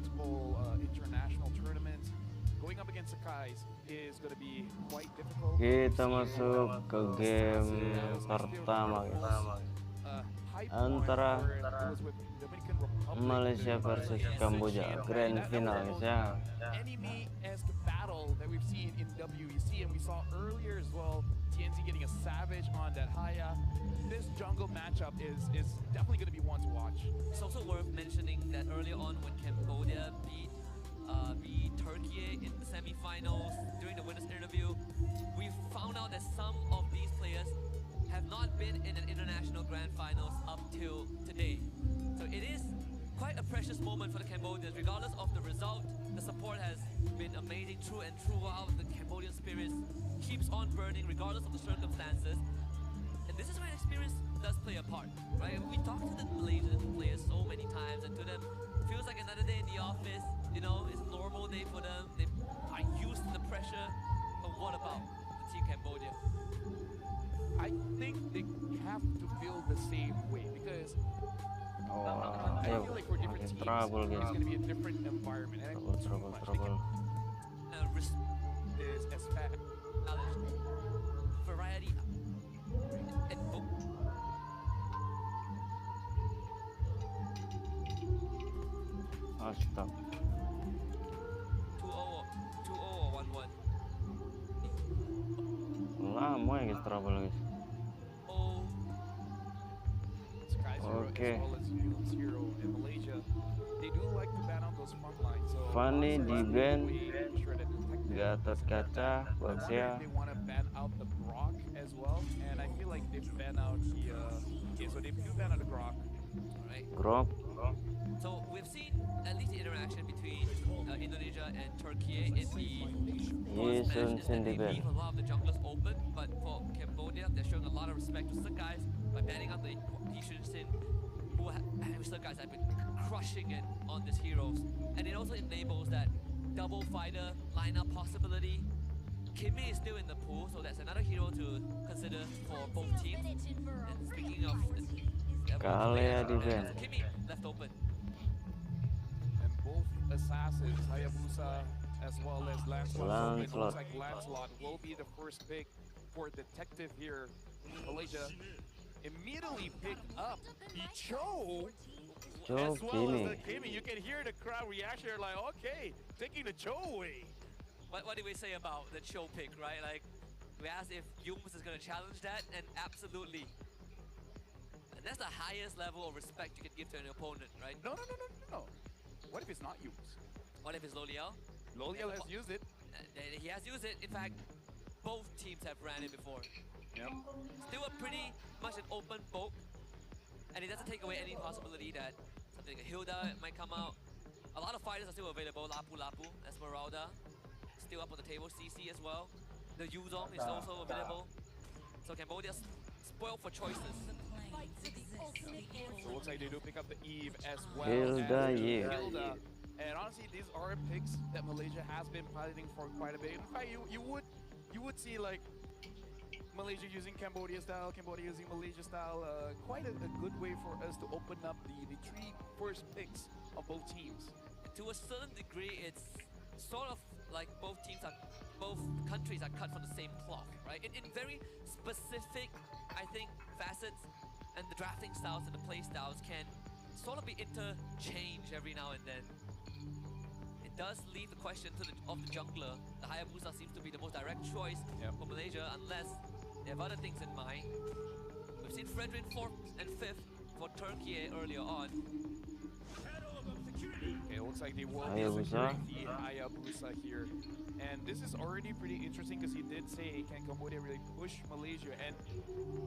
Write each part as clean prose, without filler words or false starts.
multiple international tournaments. Going up against Sakai's is going to be quite difficult. Kita masuk ke game pertama, guys. Antara Malaysia versus Cambodia, grand final, guys ya. Enemy as the battle that we've seen in WEC, and we saw earlier as well, TNC getting a savage on that Haya. This jungle matchup is definitely going to be one to watch. It's also worth mentioning that earlier on when Cambodia beat Turkey in the semi-finals during the winners interview, we found out that some of these players have not been in an international grand finals up till today. So it is quite a precious moment for the Cambodians. Regardless of the result, the support has been amazing through and throughout. The Cambodian spirit keeps on burning regardless of the circumstances. And this is where experience does play a part, right? We talked to the Malaysian players so many times, and to them, it feels like another day in the office. You know, it's a normal day for them. They are used to the pressure. But what about the Team Cambodia? I think they have to feel the same way because I feel like for different teams, it's going to be a different environment. And Trouble. Is as fast. Variety and Stop. 2-0 or 1-1. Lama ya guys, trouble guys. Okay. Fanny di band, Gatot Kaca, Boxia. Grok. So we've seen at least the interaction between Indonesia and Turkey in the first matches that they leave a lot of the junglers open, but for Cambodia, they're showing a lot of respect to Sakai's by banning out the Sin, who Sakai's have been crushing it on these heroes. And it also enables that double fighter lineup possibility. Kimi is still in the pool, so that's another hero to consider for both teams. And speaking of Kimi left open. And both assassins, Hayabusa as well as Lancelot. It looks like Lancelot will be the first pick for Detective here. Malaysia immediately picked up the Cho as well as the Kimi. You can hear the crowd reaction. They're like, okay, taking the Cho away. What did we say about the Cho pick, right? Like, we asked if Yums is going to challenge that, and absolutely. And that's the highest level of respect you can give to an opponent, right? No. What if it's not Yums? What if it's Loliel? Loliel has used it. He has used it. In fact, both teams have ran it before. Yep. Still a pretty much an open poke, and it doesn't take away any possibility that something like Hilda might come out. A lot of fighters are still available. Lapu, Esmeralda, still up on the table. CC as well. The Yuzong is also available. So Cambodia's spoiled for choices. So it looks like they do pick up the Eve as well. Hilda. And honestly, these are picks that Malaysia has been piloting for quite a bit. In fact, you would see like Malaysia using Cambodia style, Cambodia using Malaysia style. Quite a good way for us to open up the three first picks of both teams. To a certain degree, it's sort of like both countries are cut from the same cloth, right? In very specific, I think, facets, and the drafting styles and the play styles can sort of be interchanged every now and then. It does leave the question of the jungler. The Hayabusa seems to be the most direct choice for Malaysia, unless they have other things in mind. We've seen Fredrin 4th and 5th for Turkey earlier on. Okay, it looks like they will be securing the Hayabusa here. And this is already pretty interesting because he did say, can Cambodia really push Malaysia? And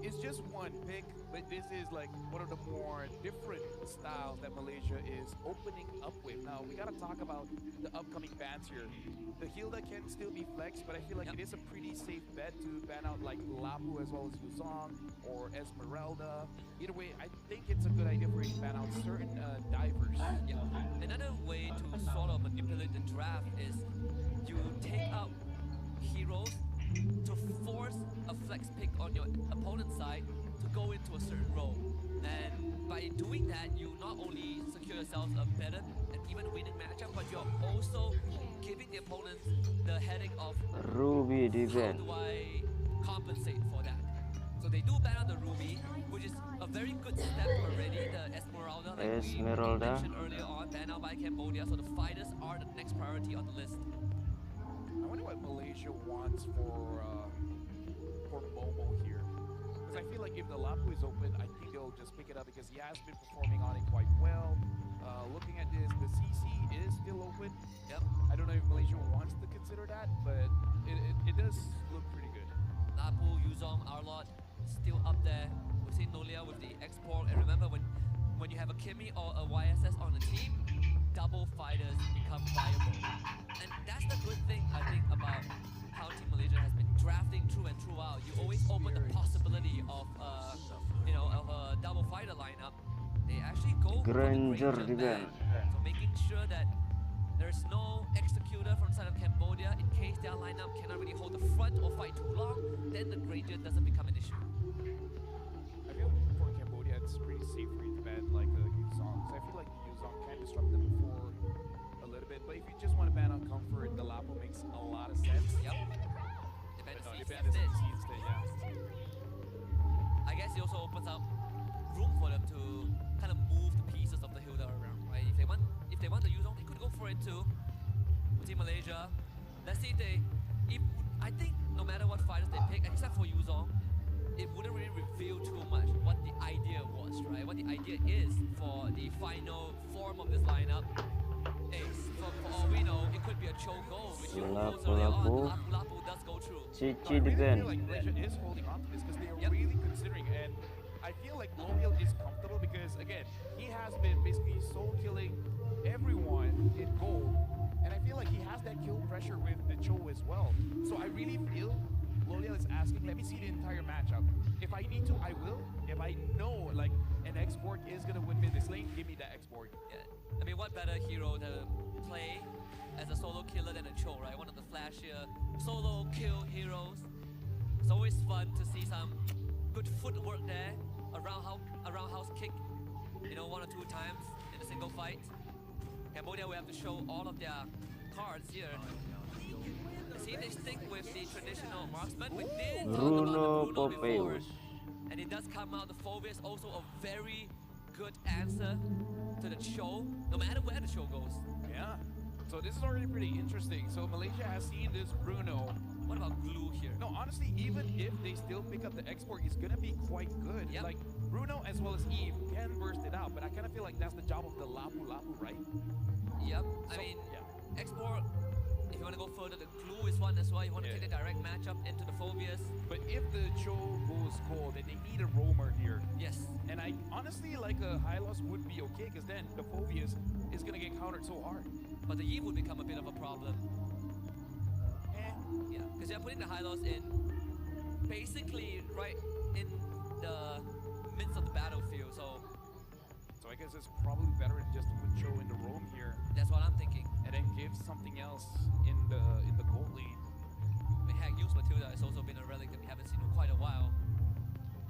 it's just one pick, but this is like one of the more different styles that Malaysia is opening up with. Now, we got to talk about the upcoming bans here. The Hilda can still be flexed, but I feel like it is a pretty safe bet to ban out like Lapu as well as Yuzong or Esmeralda. Either way, I think it's a good idea for you to ban out certain divers. Yeah. Another way to sort of manipulate the draft is you take out heroes to force a flex pick on your opponent's side to go into a certain role. And by doing that, you not only secure yourselves a better and even winning matchup, but you're also giving the opponent the headache of Ruby di how ban. do I compensate for that. So they do ban on the Ruby, which is a very good step already. The Esmeralda, like we Esmeralda. mentioned earlier on, banned out by Cambodia. So the fighters are the next priority on the list. I wonder what Malaysia wants for Momo here. Because I feel like if the Lapu is open, I think they'll just pick it up because he has been performing on it quite well. Looking at this, the CC is still open. Yep. I don't know if Malaysia wants to consider that, but it does look pretty good. Lapu, Yuzong, Arlot, still up there. We've seen Nolia with the Export. And remember, when you have a Kimi or a YSS on the team, double fighters become viable. And that's the good thing, I think, about how Team Malaysia has been drafting through and throughout. You always open the possibility of, of a double fighter lineup. They actually go for the Granger Granger di ban. ban. So making sure that there's no executor from the side of Cambodia in case their lineup cannot really hold the front or fight too long, then the Granger doesn't become an issue. I feel for Cambodia, it's pretty safe for you to ban like a Yuzong. Because I feel like the Yuzong can disrupt them for a little bit. But if you just want to ban on comfort, the Lapo makes a lot of sense. Yep. They ban But no, the you CC ban the instead. CC instead, yeah. I guess it also opens up room for them to kind of move the pieces of the Hilda around, right? If they want to use on, they could go for it too. Team Malaysia, let's see I think no matter what fighters they pick, except for Yuzong, it wouldn't really reveal too much what the idea was, right? What the idea is for the final form of this lineup. For all we know, it could be a choke goal, which you proposed earlier on. Lapu-lapu. Lapu does go through. Cici I di really ban. feel like Malaysia is holding on to this because they are Yep. really considering, and I feel like Loyal is comfortable because again, he has been basically solo killing everyone in gold, and I feel like he has that kill pressure with the Cho as well. So I really feel Loyal is asking, let me see the entire matchup. If I need to, I will. If I know like an Export is gonna win mid this lane, give me that Export. Yeah. I mean, what better hero to play as a solo killer than a Cho, right? One of the flashier solo kill heroes. It's always fun to see some good footwork there. Roundhouse kick, one or two times in a single fight. Cambodia will have to show all of their cards here. Let's see if they stick with the traditional marksman. We did talk Bruno about the Bruno before, Popeus. and it does come out. The Phobius also a very good answer to the show, no matter where the show goes. Yeah. So this is already pretty interesting. So Malaysia has seen this Bruno. What about Glue here? No, honestly, even if they still pick up the Export, it's gonna be quite good. Yep. Like Bruno as well as Eve can burst it out, but I kind of feel like that's the job of the Lapu, right? Yep. I So, mean, yeah. Export, if you want to go further, the Glue is one as well. You want to Yeah. take the direct matchup into the Phobius. But if the Cho goes cold, then they need a roamer here. Yes. And I honestly like a high loss would be okay, because then the Phobius is gonna get countered so hard. But the Yi would become a bit of a problem. Eh. Yeah, because you're putting the high loss in basically right in the midst of the battlefield. So So I guess it's probably better just to put Cho in the roam here, that's what I'm thinking. and then give something else in the gold lane. I mean, heck, use Matilda has also been a relic that we haven't seen in quite a while.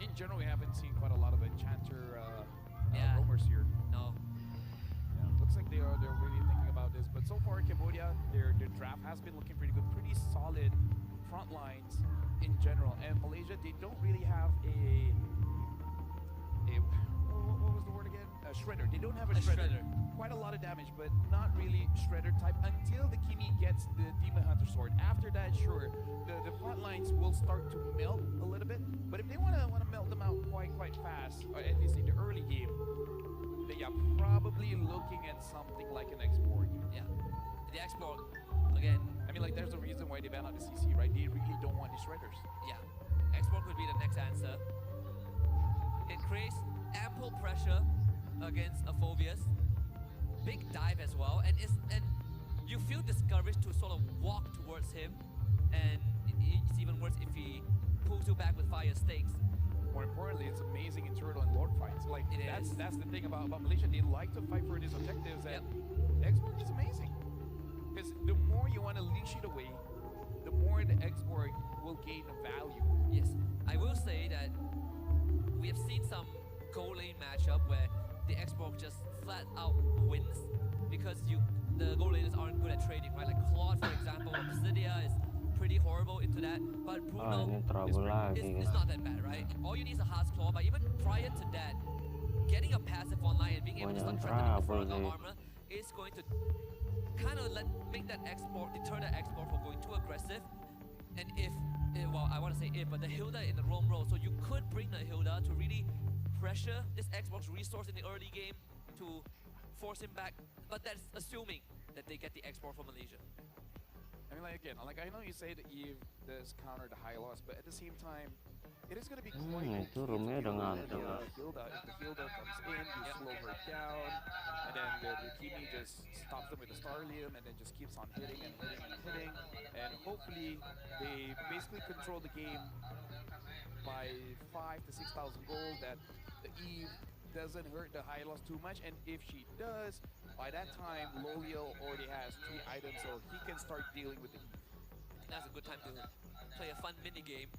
In general, we haven't seen quite a lot of enchanter Yeah. roamers here. No. Yeah, looks like they're really thinking about this. But so far, Cambodia, their draft has been looking pretty good, pretty solid front lines in general. And Malaysia, they don't really have a what was the word again? A shredder. They don't have a shredder. Quite a lot of damage, but not really shredder type until the Kimi gets the Demon Hunter sword. After that, sure, the front lines will start to melt a little bit. But if they want to melt them out quite fast, or at least in the early game, they are probably looking at something like an Export. Yeah. The Export, again, I mean, like, there's a reason why they ban out the CC, right? They really don't want the shredders. yeah. Export could be the next answer. It creates ample pressure against a Phobius. Big dive as well, and you feel discouraged to sort of walk towards him, and it's even worse if he pulls you back with fire stakes. More importantly, it's amazing in turtle and lord fights. Like, It that's is. the thing about Malaysia. They like to fight for these objectives, and Export is amazing. Because the more you want to leash it away, the more the Export will gain value. Yes, I will say that we have seen some goal lane matchup where the Xbox just flat out wins because the goal laners aren't good at trading, right? Like Claude, for example, or Psidia is pretty horrible into that. But Bruno ini trouble lagi is guys. not that bad, right? All you need is a hard claw, but even prior to that, getting a passive online and being able to start threatening the front armor is going to kind of make that deter that Export from going too aggressive. And well, I want to say if, but the Hilda in the roam role, so you could bring the Hilda to really pressure this Xbox resource in the early game to force him back, but that's assuming that they get the Export from Malaysia. I mean, like again, like I know you say that Eve does counter the high loss, but at the same time, it is going to be quite Itu roomnya udah ngantuk. Hilda. If the Hilda comes in, you slow her down, and then the Kimi just stops them with the Starlium, and then just keeps on hitting and hitting and hitting, and hopefully they basically control the game by 5,000 to 6,000 gold. That the Eve doesn't hurt the high loss too much, and if she does, by that time Lolio already has 3 items, so he can start dealing with the Eve. I think that's a good time to play a fun mini game.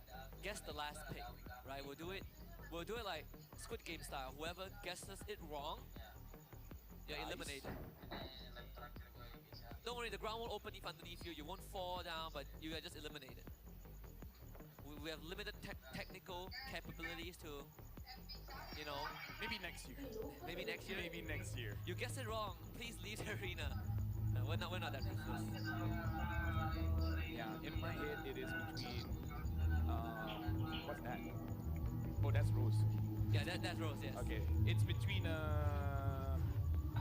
Guess the last pick, right? We'll do it like Squid Game style. Whoever guesses it wrong, you're eliminated. Don't worry, the ground won't open underneath you. You won't fall down, but you are just eliminated. We have limited technical capabilities to, you know. Maybe next year. Maybe next year. Maybe next year. You guess it wrong. Please leave the arena. No, we're not that ruthless. Yeah, in my head it is between what's that? Oh, that's Rose. Yeah, that's Rose, yes. Okay, it's between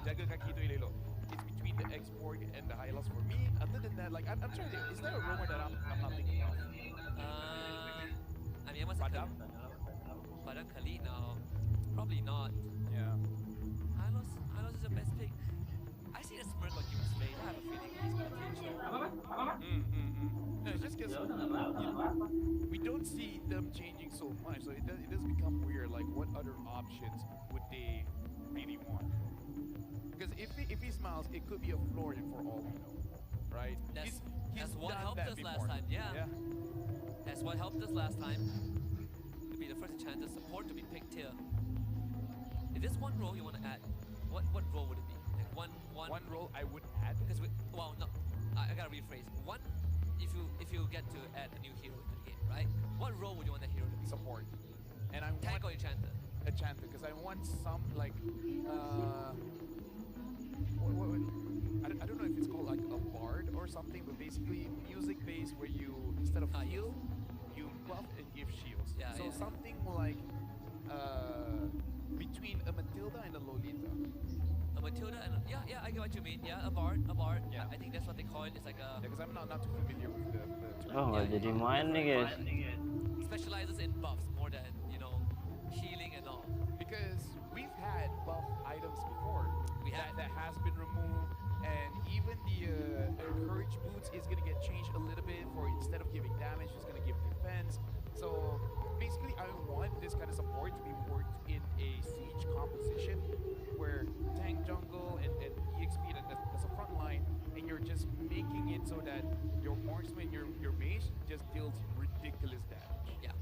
Jaga Kaki to Ilelo. It's between the Export and the high loss for me. Other than that, like I'm trying to think, is there a rumor that I'm not thinking of? I mean, I must say Padang Khalid now. Probably not. Yeah. High loss is the best pick. I see the smirk on Yu's face. I have a feeling he's gonna take shot. No, it's just because we don't see them changing so much, so it does become weird. Like, what other options would they really want? Because if he smiles, it could be a Florian for all we know, right? That's He's what done helped that us before. last time. Yeah. Yeah. That's what helped us last time. To be the first enchanter support to be picked here. If there's one role you want to add, what role would it be? Like one role I would add. Because no, I gotta rephrase. One, if you get to add a new hero into the game, right? What role would you want that hero to be? Support. And I Tank or want enchanter? enchanter, because I want some like I don't know if it's called like a bard or something, but basically music based where you instead of heal, you buff and give shields. Yeah, so yeah. something like between a Matilda and a Lolita. A Matilda and yeah, I get what you mean. Yeah, a bard. Yeah. I think that's what they call it. It's like a Because I'm not too familiar with the term. Oh, nggak jadi main nih guys. specializes in buffs more than healing and all. Because we've had buff items before. We have. That has been removed, and even the encourage boots is gonna get changed a little bit. For instead of giving damage, it's gonna give defense. So basically, I want this kind of support to be worked in a siege composition, where tank, jungle, and EXP as a front line, and you're just making it so that your marksman, your mage, just deals ridiculous damage. Yeah.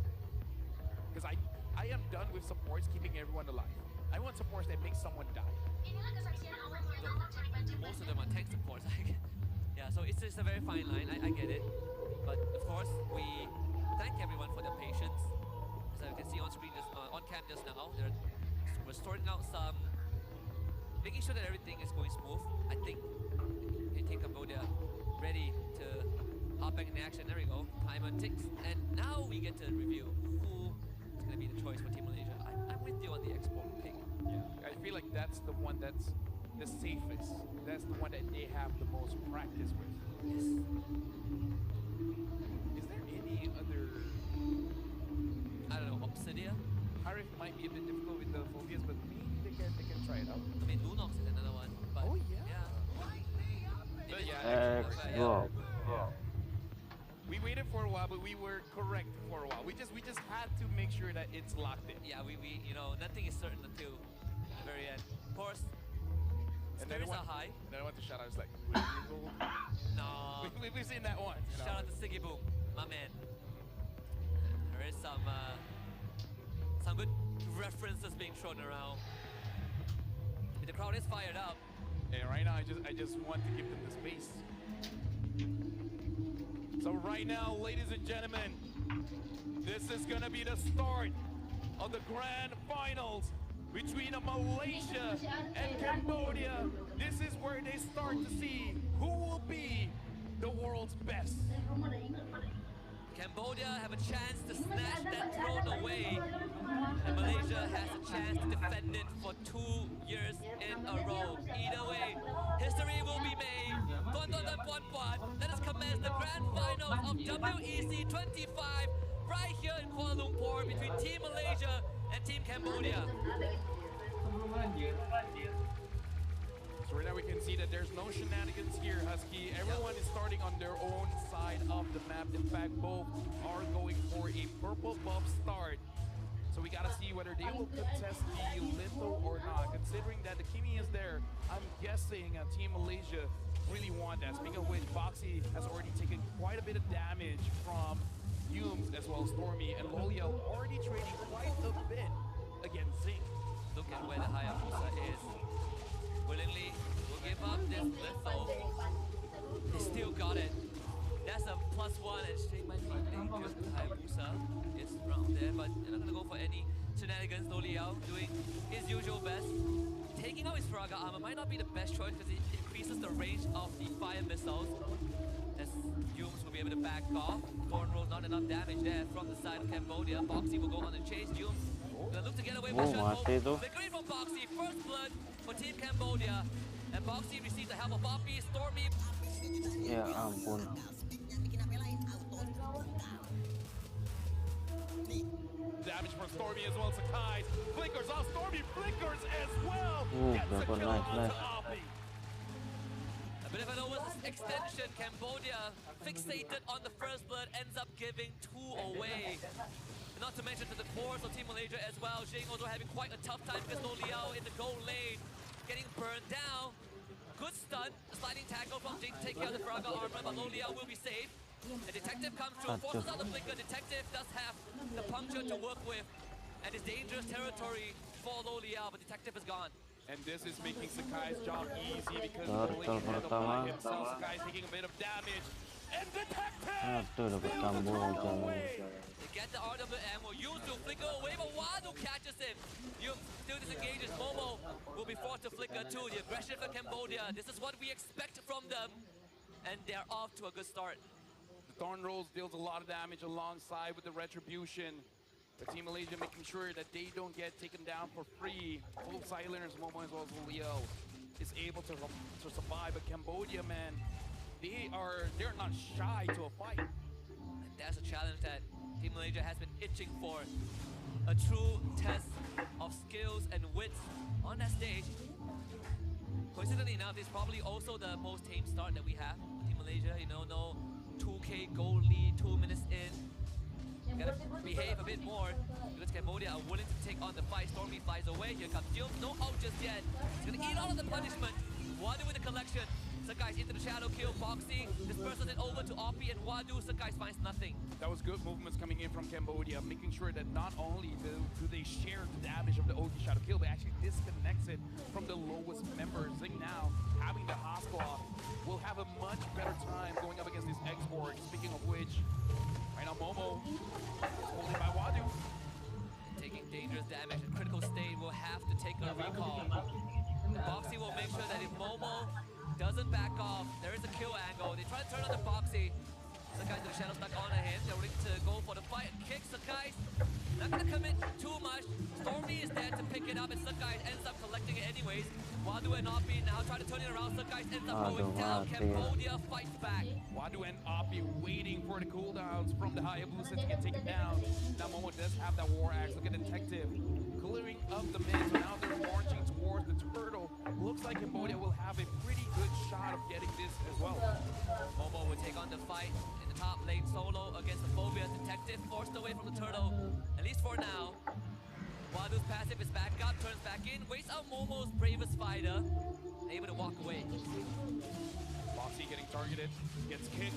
Because I am done with supports keeping everyone alive. I want supports that make someone die. Most of them are tank supports. Yeah, so it's a very fine line. I get it, but of course we thank everyone for their patience. As you can see on screen, on cam just now, we're sorting out some, making sure that everything is going smooth. I think Cambodia ready to hop back in action. There we go. Timer ticks, and now we get to review who is going to be the choice for Team Malaysia. I'm with you on the Export pick. Yeah, I feel like that's the one that's the safest. That's the one that they have the most practice with. Yes. Is there any other? I don't know. Obsidia. Harif might be a bit difficult with the phobias, but maybe they can try it out. I mean, Lunox is another one. But Oh, yeah. But yeah, Xbox. We waited for a while, but we were correct for a while. We just had to make sure that it's locked in. Yeah, we nothing is certain until the very end. Of course, And then I spirits want, are high. and then I want to shout out. It's like, will you gold? No. We've seen that once. Shout out to Siggy Boom, my man. There is some Some good references being thrown around. The crowd is fired up. And right now, I just want to give them the space. So right now, ladies and gentlemen, this is gonna be the start of the grand finals between Malaysia and Cambodia. This is where they start to see who will be the world's best. Cambodia have a chance to snatch that throne away, and Malaysia has a chance to defend it for 2 years in a row. Either way, history will be made. Let us commence the grand finals of WEC 25 right here in Kuala Lumpur between Team Malaysia and Team Cambodia. So right now we can see that there's no shenanigans here, Husky. Everyone is starting on their own side of the map. In fact, both are going for a purple buff start. So we gotta see whether they will contest the little or not. Considering that the Kimi is there, I'm guessing Team Malaysia really want that. Speaking of which, Boxy has already taken quite a bit of damage from Humes as well as Stormy, and Lolio already trading quite a bit against Zing. Look at where the Hayabusa is. Willingly will give up this lethal. They still got it. That's a +1, and Shake might be dangerous with Hayabusa. It's around there, but they're not gonna go for any shenanigans. Loliao doing his usual best. Taking out his Faraga armor might not be the best choice because it increases the range of the fire missiles. As Humes will be able to back off. Thorn rolls not enough damage there from the side of Cambodia. Boxy will go on the chase. Humes gonna look to get away with mati tu. Victory from Boxy. First blood for Team Cambodia. And Boxy receives the help of Poppy, Stormy. Ya ampun. Damage from Stormy as well as Sakai's. Flickers off Stormy, flickers as well. Gets a kill onto Oppie. A bit of an overextension. Cambodia fixated on the first blood, ends up giving 2 away. Not to mention to the core of Team Malaysia as well. Jing also having quite a tough time because No Liao in the goal lane getting burned down. Good stun, a sliding tackle from Jing to take care of the Faraga armor, but No Liao will be safe. The detective comes through, forces out the flicker. Detective does have the puncture to work with, and it's dangerous territory for No Liao, but detective is gone. And this is making Sakai's job easy because Turtle pertama. himself, Sakai's taking a bit of damage. And detective Aduh, dapat still tambung turned jangan. away. They get the RWM, will use to flicker away, but Wadu catches him. Yum still disengages. Momo will be forced to flicker too. The aggression for Cambodia. This is what we expect from them. And they're off to a good start. The Thorn Rolls deals a lot of damage alongside with the Retribution. The Team Malaysia making sure that they don't get taken down for free. Both Silencers, Momo as well as Leo, is able to survive. But Cambodia, man, they're not shy to a fight. And that's a challenge that Team Malaysia has been itching for. A true test of skills and wits on that stage. Coincidentally enough, it's probably also the most tame start that we have for Team Malaysia. You know, no 2K goal lead 2 minutes in. Gotta behave a bit more because Cambodia are willing to take on the fight. Stormy flies away. Here comes Jung. No out just yet. He's gonna eat all of the punishment. Wadu with the collection. Sakai's into the shadow kill. Boxy disperses it over to Oppie and Wadu. Sakai finds nothing. That was good movements coming in from Cambodia, making sure that not only do they share the damage of the OG shadow kill, but actually disconnects it from the lowest member. Zing now, having the Hasclaw, will have a much better time going up against this Esport. Speaking of which, right now Momo is holding by Wadu. Taking dangerous damage in critical state will have to take a recall. Boxy will make sure that if Momo doesn't back off, there is a kill angle. They try to turn on the Boxy. Sakai to the shadow stuck on him. They're willing to go for the fight. Kick Sakai. Not gonna commit too much. Stormy is there to pick it up, and Sakai ends up collecting it anyways. Wadu and Oppie now try to turn it around. Sakai ends up going down. Cambodia fights back. Wadu and Oppie waiting for the cooldowns from the Hayabusa to get taken down. Now Momo does have that War Axe. Look at Detective clearing up the mid, so now they're marching towards the turtle. Looks like Cambodia will have a pretty good shot of getting this as well. Momo will take on the fight in the top lane solo against the Phobia. Detective forced away from the turtle, at least for now. Wadu's passive is back up, turns back in, waits out Momo's bravest fighter, able to walk away. Boxy getting targeted targeted, gets kicked,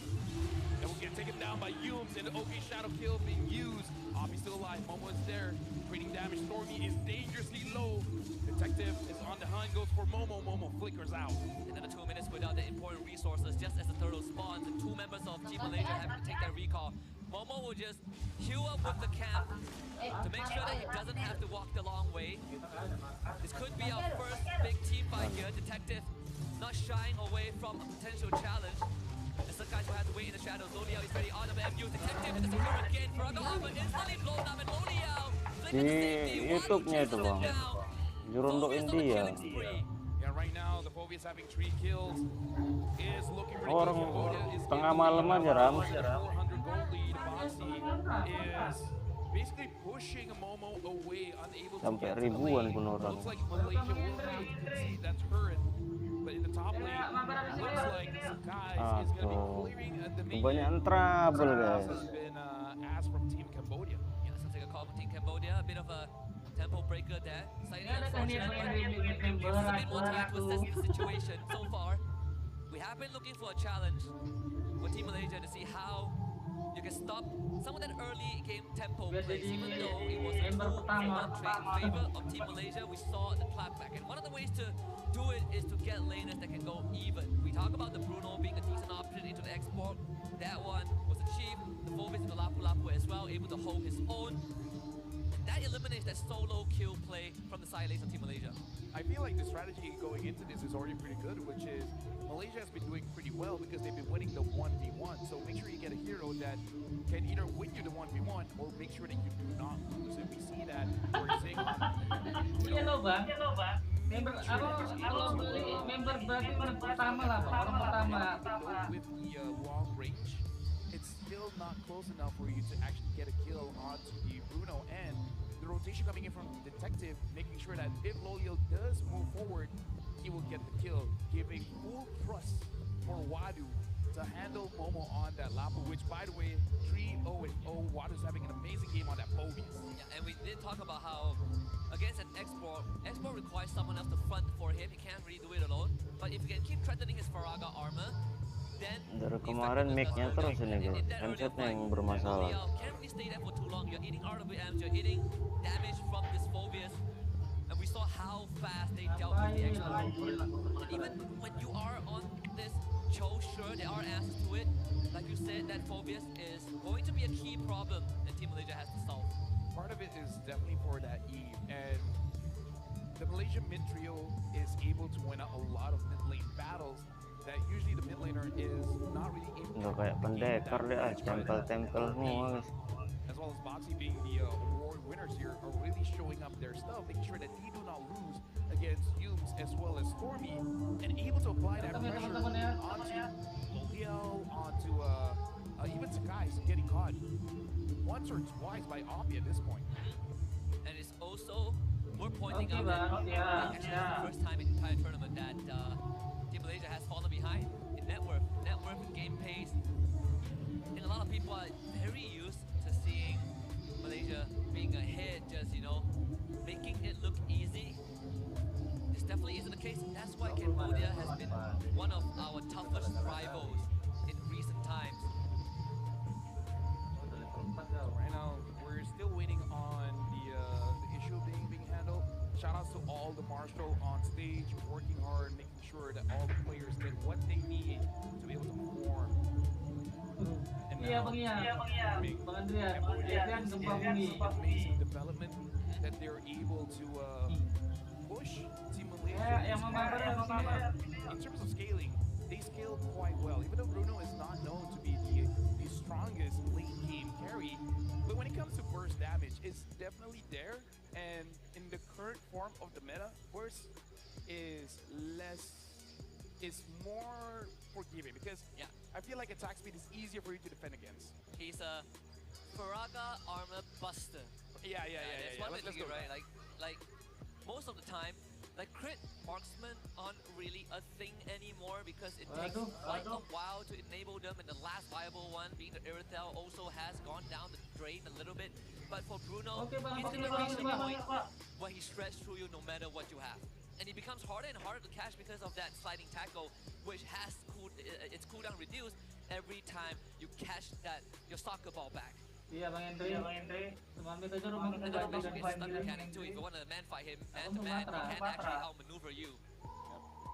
and will get taken down by Yums, and the OK Shadow Kill being used. Obby's still alive, Momo is there, creating damage. Stormy is dangerously low. Detective is on the hunt, goes for Momo. Momo flickers out. Another 2 minutes without the important resources, just as the turtle spawns, and 2 members of Team Malaysia having to take that recall. Momo will just queue up with the camp to make sure that he doesn't have to walk the long way. This could be our first big team fight here. Detective not shying away from a potential challenge. And some guys will have to wait in the shadows. Lodiao is ready on the MU. Detective is secure again. Faraga Armor instantly blown up, and Lodiao Di YouTube-nya itu bang, dirundukin dia. Yeah, right now the Phobia's having 3 kills. Is looking pretty Orang good. Cambodia is tengah malam aja ram. 400 gold lead. Boxy is basically pushing Momo away, unable to Sampai get to the ribuan lane. pun orang. Looks like Malaysia will be able to concede that turret. But in the top lane, looks like Sakai is going to be clearing the main. Kebanyakan trouble guys. Has been asked from Team Cambodia. Yeah, sounds like a call from Team Cambodia. A bit of a tempo breaker there. Slightly unfortunate, but gives us a bit more time to assess the situation. So far, we have been looking for a challenge for Team Malaysia to see how you can stop some of that early game tempo plays. Even though it was a 2-1 trade in favor of Team Malaysia, we saw the clapback. And one of the ways to do it is to get laners that can go even. We talk about the Bruno being a decent option into the export. That one was achieved. The Phobias in the Lapu Lapu as well, able to hold his own. That eliminates that solo kill play from the side lanes of Team Malaysia. I feel like the strategy going into this is already pretty good, which is Malaysia has been doing pretty well because they've been winning the 1v1. So make sure you get a hero that can either win you the 1v1 or make sure that you do not lose. And we see that we're seeing Iya loh bang, member kalau beli member berarti orang pertama lah bang, orang pertama. with the long range, it's still not close enough for you to actually get a kill onto the Bruno, and the rotation coming in from Detective, making sure that if Loyal does move forward, he will get the kill, giving full trust for Wadu to handle Momo on that Lapu, which by the way, 3-0-0, Wadu's having an amazing game on that Phobias. Yeah, and we did talk about how against an Esport requires someone else to front for him. He can't really do it alone. But if you can keep threatening his Faraga armor, then Dari kemarin mic-nya terus ini guys, handsetnya yang bermasalah. Can't really stay there for too long. You're eating RWMs, you're eating damage from this Phobias. And we saw how fast they dealt with the Export. And even when you are on this Cho, sure, there are answers to it. Like you said, that Phobias is going to be a key problem that Team Malaysia has to solve. Part of it is definitely for that Eve, and the Malaysian mid trio is able to win out a lot of mid lane battles that usually the mid laner is not really able Udah kayak pendekar deh, tempel-tempel semua guys. as well as Boxy being the award winners here are really showing up their stuff, making sure that they do not lose against Yums as well as Stormy, and able to apply that pressure onto Loliel, onto even Sakai getting caught once or twice by Obby at this point. And it's also worth pointing out that actually it's the first time in the entire tournament that Team Malaysia has fallen behind in net worth and game pace. And a lot of people are very used to seeing Malaysia being ahead, just making it look easy. This definitely isn't the case. That's why Cambodia has been one of our toughest rivals in recent times. Right now, we're still waiting on the issue being handled. Shout outs to all the Marshall on stage, working hard, making sure that all the players get what they need to be able to perform. And Iya bang iya, bang Andreas, Adrian gempa bumi. amazing development that they're able to push Team Malaysia. Yang Mabar ya, Mabar. In terms of scaling, they scaled quite well. Even though Bruno is not known to be the strongest late game carry, but when it comes to burst damage, it's definitely there. And in the current form of the meta, burst is more forgiving because I feel like attack speed is easier for you to defend against. He's a Faraga armor buster. Yeah. That's one Let's thing, go. right? Like most of the time, like crit marksmen aren't really a thing anymore because it takes quite a while to enable them, and the last viable one being the Irithel also has gone down the drain a little bit. But for Bruno, he's gonna reach the point where he stretches through you no matter what you have. And it becomes harder and harder to catch because of that sliding tackle, which has cooled its cooldown reduced every time you catch your soccer ball back. Iya Bang Hendry. Semamit aja rumah kita And then baik also dan it's fine stuck giling mechanic too. If you want to man fight him man to Aku man, Sumatra. he can actually outmaneuver you.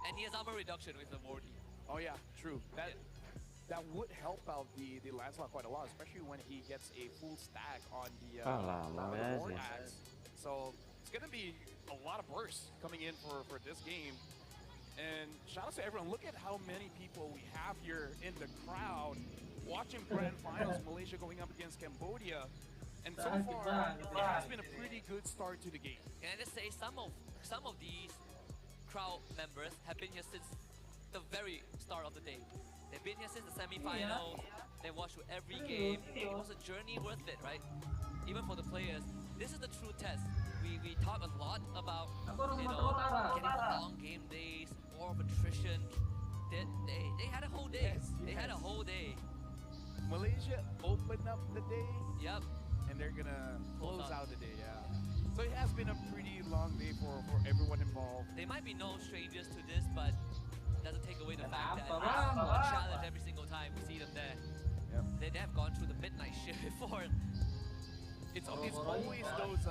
And he has armor reduction with the Morty. Oh yeah, true. That would help out the Lancelot quite a lot, especially when he gets a full stack on the board axe. So it's gonna be a lot of bursts coming in for this game. And shout out to everyone. Look at how many people we have here in the crowd watching Grand Finals, Malaysia going up against Cambodia. And so far, it has been a pretty good start to the game. Can I just say some of these crowd members have been here since the very start of the day. They've been here since the semi-finals. They watched through every game. It was a journey worth it, right? Even for the players, this is the true test. We talk a lot about getting long game days, war of attrition. They had a whole day. They had a whole day. Malaysia opened up the day. Yep. And they're gonna close out the day, yeah. So it has been a pretty long day for everyone involved. They might be no strangers to this, but it doesn't take away the fact that it's a challenge every single time we see them there. Yep. They have gone through the midnight shift before. It's always those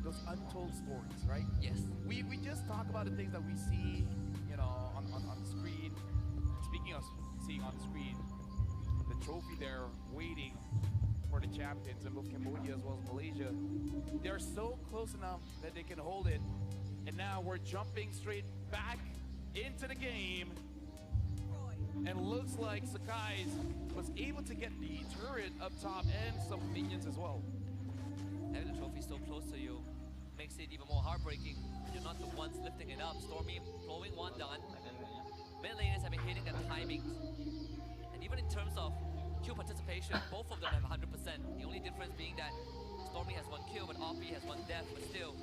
those untold stories, right? Yes. We just talk about the things that we see, you know, on the screen. Speaking of seeing on the screen, the trophy there waiting for the champions in both Cambodia as well as Malaysia. They're so close enough that they can hold it. And now we're jumping straight back into the game. And looks like Sakai's was able to get the turret up top and some minions as well. Having the trophy so close to you makes it even more heartbreaking. You're not the ones lifting it up. Stormy blowing one done. Mid laners have been hitting their timings. And even in terms of kill participation, both of them have 100%. The only difference being that Stormy has one kill, but RP has one death, but still,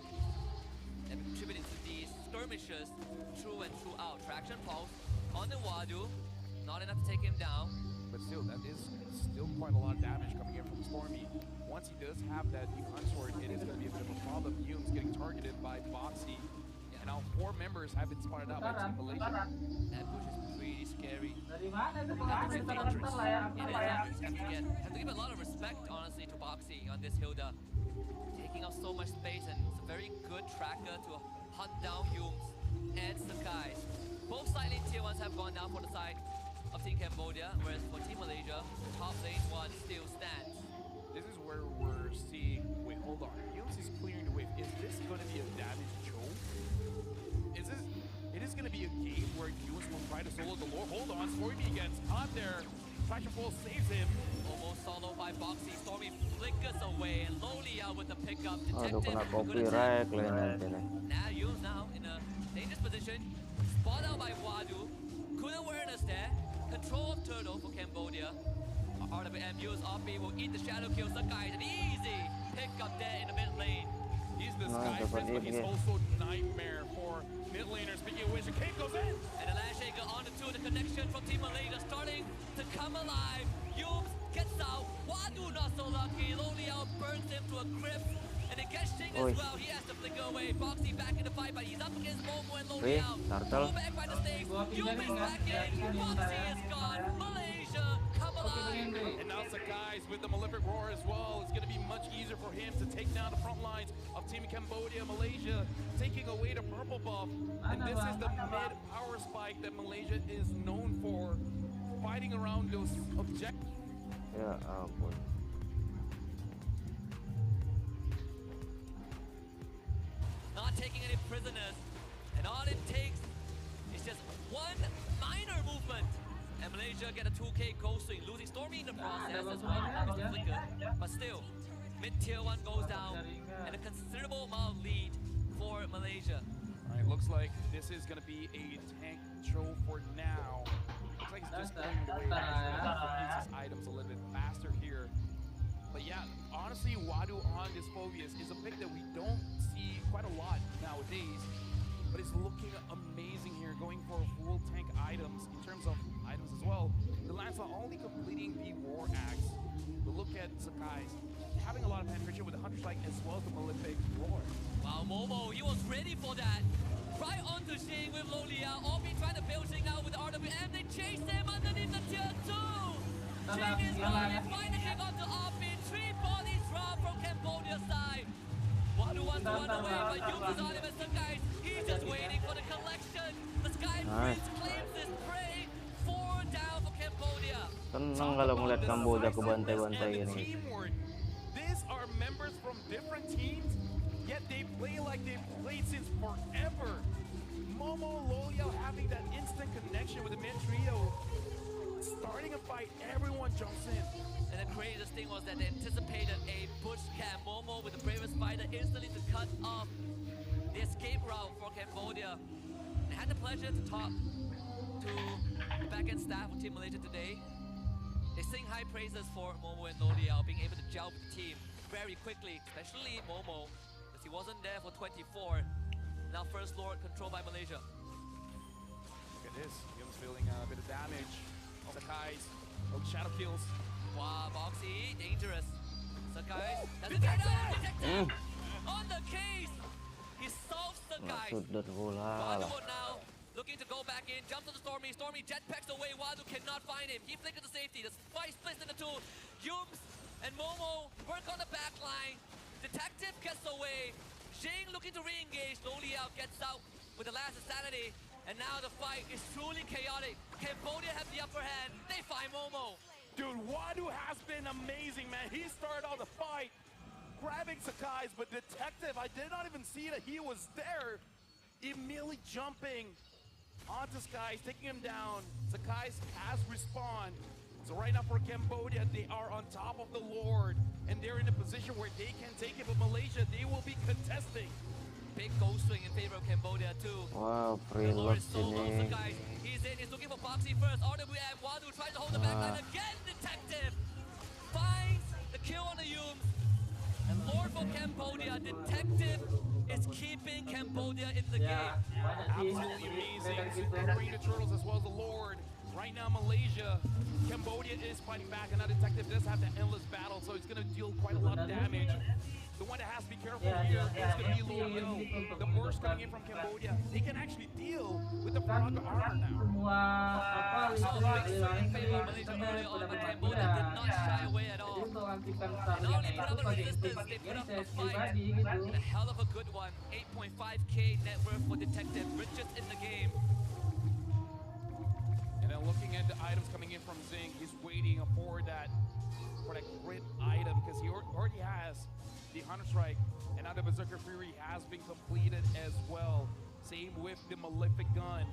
they've been contributing to these skirmishes through and throughout. Traction pulse on the Wadu, not enough to take him down. But still, that is still quite a lot of damage coming in from Stormy. Once he does have that Defense Sword, it is going to be a bit of a problem. Hume's getting targeted by Boxy. And now 4 members have been spotted out by Team Malaysia. That push is pretty scary. Dari mana itu It's dangerous. lah ya. Have to give a lot of respect, honestly, to Boxy on this Hilda. Taking up so much space, and it's a very good tracker to hunt down Humes and Sakai. Both side lane tier 1s have gone down for the side of Team Cambodia, whereas for Team Malaysia, top lane 1 still stands. This is where we're seeing, wait, hold on. Humes is clearing the wave. Is this going to be a damage choke? It is going to be a game where Humes will try to solo the lore. Hold on, Stormy gets caught there. Traction Pulse saves him. Almost solo by Boxy. Stormy flickers away, and Lolia with the pickup. Aduh, Detective, kena good copyright attempt. laner sini. Now Humes now in a dangerous position. Spot out by Wadu. Good awareness there. Control of Turtle for Cambodia. RWM use RP will eat the shadow kill. Sakai, an easy pick up there in the mid lane. He's the Sky Prince, but he's also Nightmare for mid laners. Speaking of which, the kick goes in. And the Lash Shaker on the 2, the connection from Team Malaysia starting to come alive. Humes gets out. Wadu not so lucky. Lolia burns him to a crisp. And it gets Shing as well. He has to flicker away. Boxy back in the fight, but he's up against Momo and Lolia. Turtle. Back by the stakes. Humes is back in. Boxy is gone. Malaysia come alive. And now Sakai's with the Malefic Roar as well. It's going to be much easier for him to take down the front lines of Team Cambodia, Malaysia, taking away the purple buff. And this is the mid power spike that Malaysia is known for, fighting around those objectives. Ya ampun. Not taking any prisoners, and all it takes is just one minor movement, and Malaysia get a 2k goal swing, losing Stormy in the process as well as Flicker, but still, mid-tier 1 goes down, and a considerable amount of lead for Malaysia. All right, looks like this is going to be a tank show for now. Looks like it's just going away. These items a little bit faster here. But yeah, honestly, Wadu on this Phobius is a pick that we don't see quite a lot nowadays. But it's looking amazing here, going for full tank items in terms of items as well. The Lancelot only completing the War Axe. But look at Sakai's having a lot of penetration with the Hunter Strike as well as the Malefic Roar. Wow, Momo, he was ready for that. Right onto Shing with Lolia, all be trying to build Shing now with the RWM. They chase him underneath the tier 2. Salah, Jing is salah, going ya. to find the kick onto RP. 3 bodies drop from Cambodia side. Wadu wants to run away, but Yums is on him as the guys. He's just waiting for the collection. The Sky Prince claims his prey. 4 down for Cambodia. Seneng kalau ngeliat Kamboja ke bantai-bantai ini. These are members from different teams, yet they play like they've played since forever. Momo, Loyal having that instant connection with the mid trio. Starting a fight, everyone jumps in. And the craziest thing was that they anticipated a push cam. Momo with the bravest fighter instantly to cut off the escape route for Cambodia. I had the pleasure to talk to the back-end staff of Team Malaysia today. They sing high praises for Momo and Loliao being able to gel with the team very quickly, especially Momo, because he wasn't there for 24. Now First Lord controlled by Malaysia. Look at this, Yums feeling a bit of damage. Sakai's shadow kills. Wow, Boxy, dangerous. Sakai, doesn't get out, detective! On the case! He solves the guy. Sudah bola Wadu lah. now looking to go back in, jumps on the Stormy. Stormy jetpacks away. Wadu cannot find him. He flickers to safety. The fight splits into two. Yums and Momo work on the back line. Detective gets away. Jing looking to re-engage. Loliao gets out with the last insanity. And now the fight is truly chaotic. Cambodia have the upper hand. They find Momo. Dude, Wadu has been amazing, man. He started all the fight, grabbing Sakai's, but Detective, I did not even see that he was there. Immediately jumping onto Skies, taking him down. Sakai's has respawned. So right now for Cambodia, they are on top of the Lord, and they're in a position where they can take it, but Malaysia, they will be contesting. Big goal swing in favor of Cambodia too. Wow, The Lord preload is so low, sini. guys. He's in, he's looking for Boxy first. RWM, Wadu tries to hold the back line again. Detective finds the kill on the Yums. And Lord for Cambodia, Detective is keeping Cambodia in the game. Absolutely amazing. Covering the Turtles as well as the Lord. Right now, Malaysia, Cambodia is fighting back, and now Detective does have that endless battle, so he's going to deal quite a lot of damage. The one that has to be careful here is going to be Lolio. The Moors coming in from Cambodia, they can actually deal with the Praga armor now. Semua apa So big listrik swing in favor of listrik Malaysia early on, but pada Cambodia did not shy away at Jadi all. untuk aktifkan Not starnya only put itu up a bagi resistance, they put up a saya fight. pribadi gitu. And a hell of a good one. 8.5k net worth for Detective, richest in the game. And then looking at the items coming in from Zing, he's waiting for that grid item because he already has the Hunter Strike, and now the Berserker Fury has been completed as well. Same with the Malefic Gun.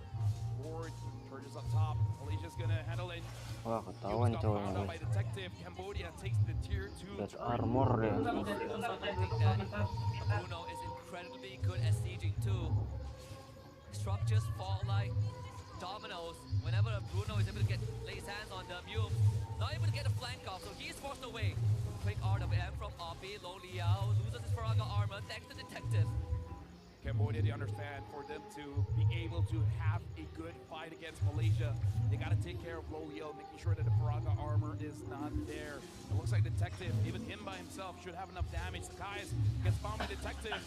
Lord charges up top. Malaysia's gonna handle it. Wah, Yums ketahuan got cowoknya found out by guys. Detective. Cambodia takes the tier 2. Lihat armor dia. I think that Bruno is incredibly good at sieging too. Structures fall like dominoes. Whenever Bruno is able to lay his hands on the Yums, not able to get a flank off, so he's forced away. Quick RWM from Obi, Lo Liao loses his Faraga armor thanks to Detective. Cambodia, they understand for them to be able to have a good fight against Malaysia, they got to take care of Lolio, making sure that the Faraga armor is not there. It looks like Detective, even him by himself, should have enough damage. Sakai's gets found by Detective.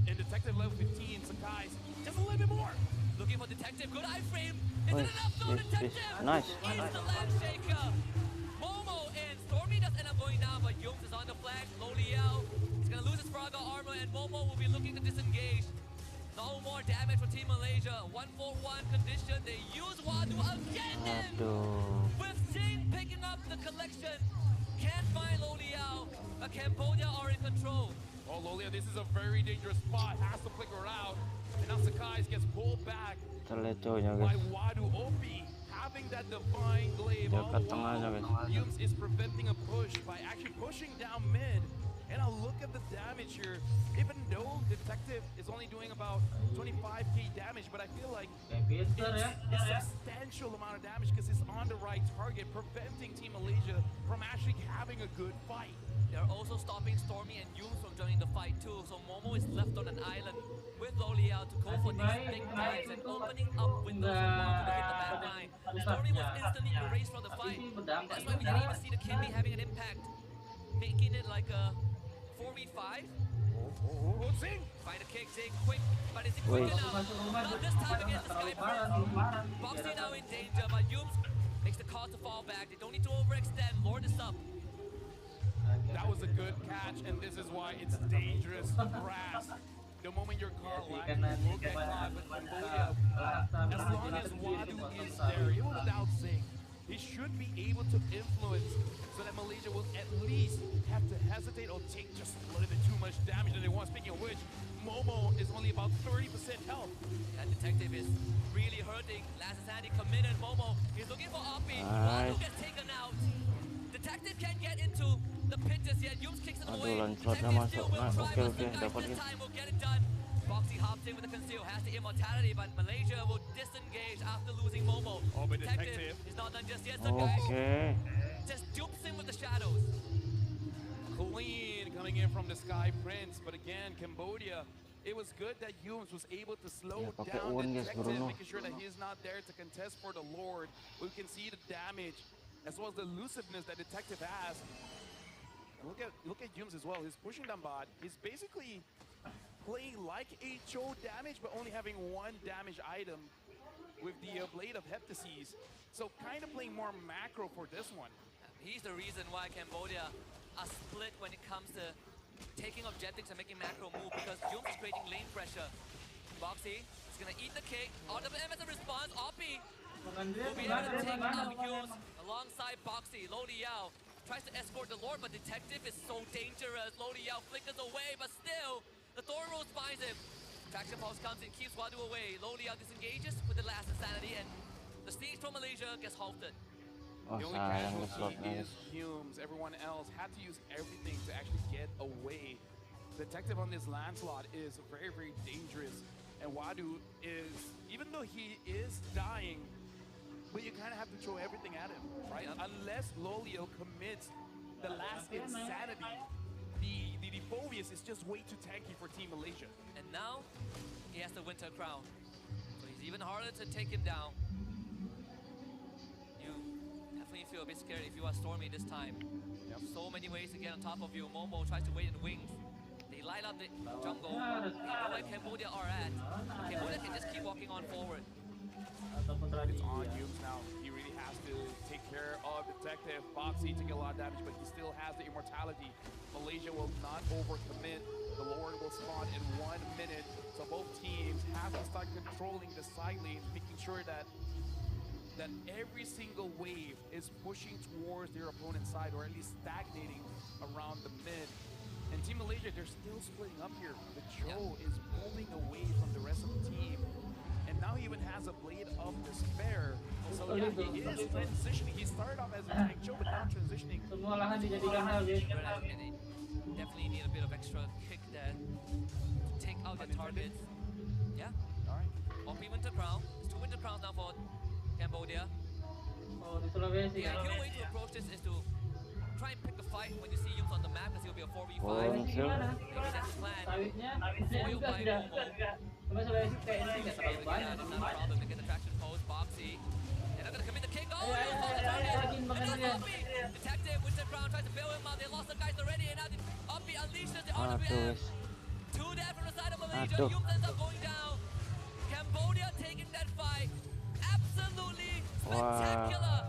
In Detective level 15, Sakai's just a little bit more. Looking for Detective, good eye frame. Is it Nice, enough though, nice, Detective? nice. It's the land shaker. Momo and Stormy does end up going down, but Yums is on the flag. Lo Liao is gonna lose his Faraga armor, and Momo will be looking to disengage. No more damage for Team Malaysia. 1-4-1 condition. They use Wadu again. Aduh. With Jing picking up the collection. Can't find Lo Liao. But Cambodia are in control. Oh, Lolio, this is a very dangerous spot. Has to flicker out. And now Sakai's gets pulled back Terleconya by guys. Wadu. Opi having that divine glaive all Dekat the tengahnya while. guys. Yums is preventing a push by actually pushing down mid. And I'll look at the damage here. Even though Detective is only doing about 25k damage, but I feel like it's a substantial amount of damage because it's on the right target, preventing Team Malaysia from actually having a good fight. They're also stopping Stormy and Yums from joining the fight too. So Momo is left on an island with Lo Liao to go for these big dives and opening up windows for Wadu to hit the back line. Stormy was instantly erased from the fight. That's why we didn't even see the Kimmy having an impact, making it like a 4v5. Zing! Find a kick, Zing, quick, but is it Wait. quick enough? Not this time against the Sky Prince. Boxy now in danger, but Yums makes the call to fall back. They don't need to overextend. Lord is up. That was a good catch, and this is why it's dangerous grass. The moment your car lags, you will get caught. But Cambodia, as long as Wadu is there, even without Zing, he should be able to influence so that Malaysia will at least have to hesitate or take just a little bit too much damage than they want. Speaking of which, Momo is only about 30% health. That detective is really hurting. Last Sandy committed. Momo is looking for Oppi. Nice. Wadu gets taken out. Detective can't get into the pitches yet. Yums kicks it Aduh, away. loncatnya Detective masuk. still will Nah, try, oke, but oke, some guys dapat this ini. time will get it done. Foxy hops in with the conceal, has the immortality, but Malaysia will disengage after losing Momo. Oh, but Detective. is not done just yet. Some guys Oke. just dupes him with the shadows. Clean coming in from the Sky Prince, but again, Cambodia, it was good that Yums was able to slow Ya, pakai down uang, guys, Detective, Bruno. making sure that he's not there to contest for the Lord. We can see the damage as well as the elusiveness that Detective has. And look at Yums as well. He's pushing down bot. He's basically playing like HO damage, but only having one damage item with the Blade of Heptases. So kind of playing more macro for this one. He's the reason why Cambodia are split when it comes to taking objectives and making macro move, because Yums is creating lane pressure. Boxy is gonna eat the cake. RWM as a response. Oppi will be able to take out Yums alongside Boxy. Lodi Yao tries to escort the Lord, but Detective is so dangerous. Lodi Yao flickers away, but still, the Thor Rose finds him. Traction Pulse comes in, keeps Wadu away. Lodi Yao disengages with the last insanity, and the siege from Malaysia gets halted. Oh, The only sayang ke casualty slotnya. is Humes. Everyone else had to use everything to actually get away. Detective on this Lancelot is very, very dangerous. And Wadu is, even though he is dying, but you kind of have to throw everything at him, right? Yep. Unless Lolio commits the last insanity, the Phobius is just way too tanky for Team Malaysia. And now, he has the Winter Crown. So he's even harder to take him down. You definitely feel a bit scared if you are Stormy this time. Yep. So many ways to get on top of you. Momo tries to wait in the wings. They light up the jungle. They know where Cambodia are at. Cambodia can just keep walking on forward. It's on Humes now. He really has to take care of Detective. Boxy taking a lot of damage, but he still has the immortality. Malaysia will not overcommit. The Lord will spawn in 1 minute. So both teams have to start controlling the side lanes, making sure that every single wave is pushing towards their opponent's side, or at least stagnating around the mid. And Team Malaysia, they're still splitting up here. But Joe is pulling away from the rest of the team. And now he even has a Blade of Despair. So yeah, he is transitioning. He started off as a tank Joe, but now transitioning. Semua lahan dijadikan habis. They definitely need a bit of extra kick there to take out the targets. Yeah. Alright. OP Winter Crown. It's 2 Winter Crowns now for Cambodia. Oh, di Sulawesi. The ideal way to approach this is to try and pick a fight when you see Yums on the map, because he'll be a 4v5. Oh, Maybe Gimana? that's the plan. Sawitnya Foil juga by sudah. Momo. Cuma Sulawesi kayaknya nggak terlalu Again, banyak. not a problem to get the traction post. Boxy. They're not gonna commit the kick. Oh, Ayo, he'll fall the ayo, target. ayo, And makan now dia. Oppi. Detective, Winter Crown tries to bail him out. They lost the guys already, and now Oppi unleashes the Aduh, RWM. wes. Two dead from the side of Malaysia. Aduh. Yums ends up going down. Cambodia taking that fight. Absolutely spectacular.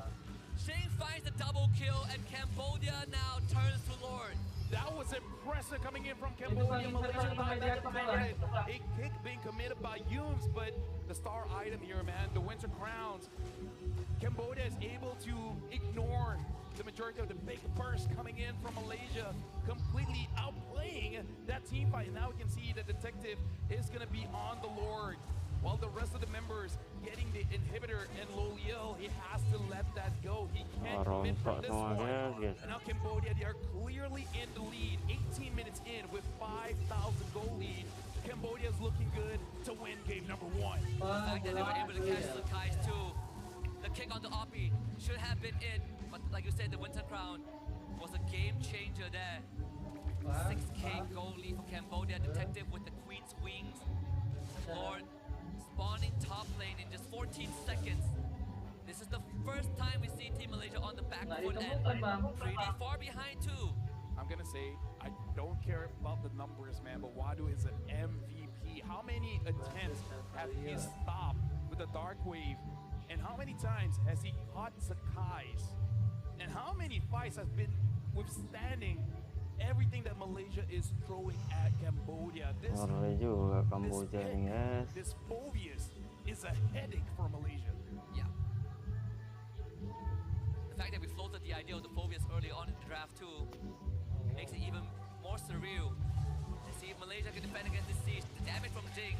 Shane finds the double kill, and Cambodia now turns to Lord. That was impressive coming in from Cambodia. Malaysia not that defended. A kick being committed by Humes, but the star item here, man, the Winter Crowns. Cambodia is able to ignore the majority of the big burst coming in from Malaysia, completely outplaying that team fight. And now we can see the Detective is going to be on the Lord, while the rest of the members getting the inhibitor and Loliel, he has to let that go. He can't commit from this one. And now Cambodia, they are clearly in the lead. 18 minutes in with 5,000 goal lead. Cambodia is looking good to win game number 1. The fact that they were able to catch the Kais too. The kick on the Oppi should have been it, but like you said, the Winter Crown was a game changer there. 6k goal lead for Cambodia. Detective with the Queen's wings. Lord spawning top lane in just 14 seconds. This is the first time we see Team Malaysia on the back foot and pretty far behind too. I'm gonna say, I don't care about the numbers, man, but Wadu is an MVP. How many attempts have he stopped with the Dark Wave? And how many times has he caught Sakai's? And how many fights has been withstanding everything that Malaysia is throwing at Cambodia? Ngeri juga Kamboja nih, guys. This Phobius is a headache for Malaysia. Yeah. The fact that we floated the idea of the Phobius early on in the draft too makes it even more surreal. Let's see if Malaysia can defend against this siege. The damage from Jing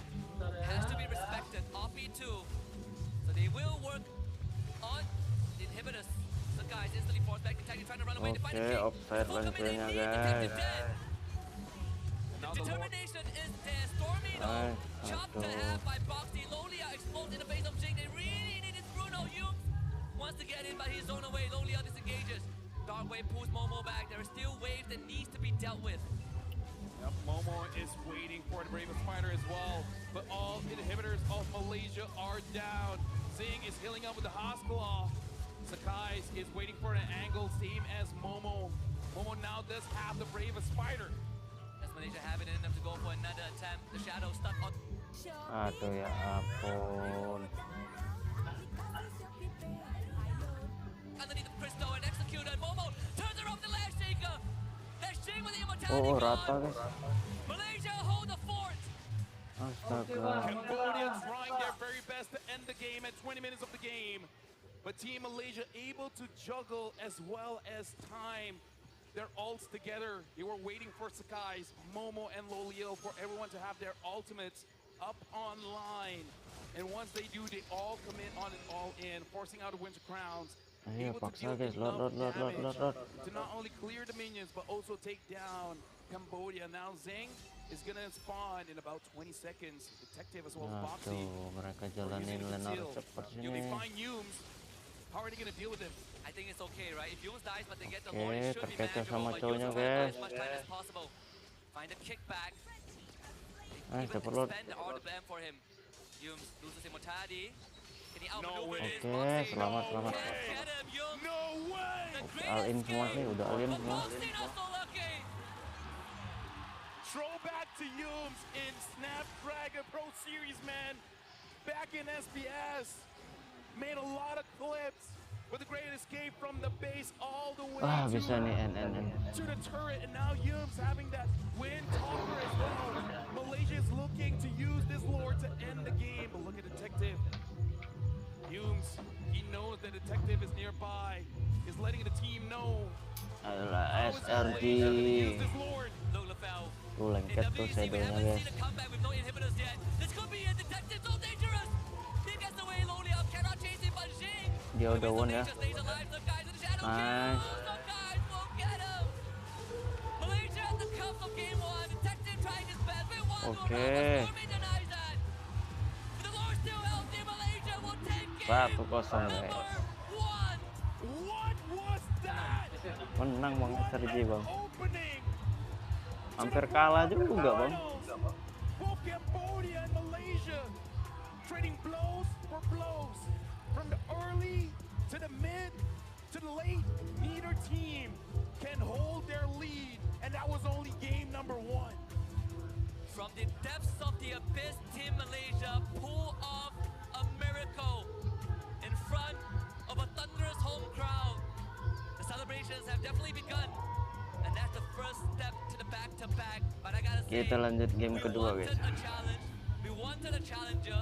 has to be respected. Off me too. So they will work on the inhibitors. So guys instantly forced back attack. They're trying to run away to find the king. Offside langsungnya, guys. The determination is there. Stormy though, chopped to half by Boxy. Lolia explodes in the face of Jing. They really need this Bruno. Yums wants to get in, but he's zoned away. Lolia disengages. Dark Wave pulls Momo back. There are still waves that needs to be dealt with. Yep, Momo is waiting for the Bravest Fighter as well. But all inhibitors of Malaysia are down. Zing is healing up with the Hasclaw. Sakai is waiting for an angle, same as Momo. Momo now does have the Bravest Fighter. Does Malaysia have it in them to go for another attempt? The Shadow stuck on. Aduh ya ampun. Underneath the Cristo and executed. Momo turns her off the Lash Shaker. Lash Shaker with the immortality Oh, gone. rata, guys. Malaysia hold the fort. Astaga. Cambodia trying their very best to end the game at 20 minutes of the game. But Team Malaysia able to juggle as well as time their ults together. They were waiting for Sakai's, Momo, and Lolio for everyone to have their ultimates up online. And once they do, they all commit on it all in, forcing out the Winter Crowns. Ayo Able to paksa, deal guys. enough Lot. damage to not only clear the minions, but also take down Cambodia. Now Zing is gonna spawn in about 20 seconds. Detective as well as Boxy. Aduh, mereka jalanin lenar cepet They sini. find Yums. How are they gonna deal with him? I think it's okay, right? If Yums dies but they get the Oke, Lord, it should be terkecoh manageable. sama But Yums cowoknya, will try to buy guys. as much time as possible. Find a kickback. Ah, Even dapat lot. expand the RWM for him. Yums loses immortality. Can he No outmaneuver way. this? Oke, Boxy selamat. can't get him. Yums. No way! The All in greatest semua skill. sih, udah all in But semua. Boxy not so lucky. Throwback to Yums in Snapdragon Pro Series, man. Back in SPS. Made a lot of clips with the great escape from the base all the way Ah, bisa nih NN. to the turret. And now Yums having that wind talker as well. Malaysia is looking to use this lord to end the game. But look at Detective. Yums, he knows that Detective is nearby. He's letting the team know. Adalah How is SRG. Malaysia gonna use this lord? Look, Lafel. Tuh In lengket tuh WC, we shadownya, haven't guys. seen a comeback with no inhibitors yet. This could be a Detective, so dangerous. He gets away, Lolia cannot chase him, but Jing. Dia udah won ya. Stays alive, some guys in the shadow. Nice. Some guys won't get him. Malaysia at the cusp of game one. Detective trying his best. They want to Oke. run, but Stormy denies that. The Lord still healthy. Malaysia will take game 1-0, guys. number one. What was that? Menang bang SRG bang. Opening. Hampir kalah juga bang. Both Cambodia and Malaysia trading blows for blows. From the early to the mid to the late, neither team can hold their lead. And that was only game number one. From the depths of the abyss, Team Malaysia pull off a miracle in front of a thunderous home crowd. The celebrations have definitely begun, and that's the first step to the back-to-back. But I gotta say, Kita lanjut game we kedua, wanted guys. a challenge. We wanted a challenger.